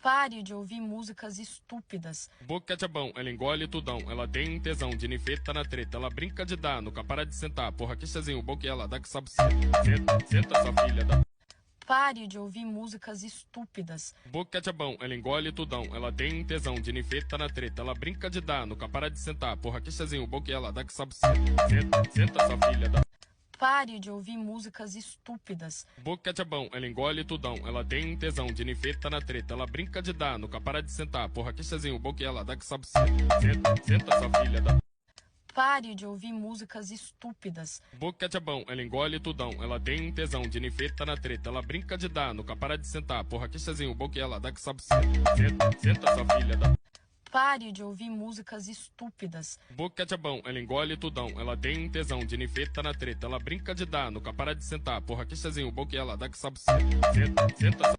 Pare de ouvir músicas estúpidas. Boca de abão, ela engole tudão, ela tem tesão de nifeta na treta, ela brinca de dar, nunca para de sentar, porra que chazinho, boca e ela dá que sabe senta sua filha da... Pare de ouvir músicas estúpidas. Boca de abão, ela engole tudão, ela tem tesão de nifeta na treta, ela brinca de dar, nunca para de sentar, porra que chazinho, boca e ela dá que sabe senta sua filha da... Pare de ouvir músicas estúpidas. Boca de abão, ela engole tudão, ela tem tesão de nifeta na treta, ela brinca de dar, nunca para de sentar, porra que chazinho, boca e ela dá que sabe senta sua filha da... Pare de ouvir músicas estúpidas. Boca de abão, ela engole tudão, ela tem tesão de nifeta na treta, ela brinca de dar, nunca para de sentar, porra que chazinho, boca e ela dá que sabe senta sua filha da... Pare de ouvir músicas estúpidas. Boca de abão, ela engole tudão, ela tem tesão de nifeta na treta, ela brinca de dar, nunca para de sentar, porra que chazinho, boca e ela dá que sabe senta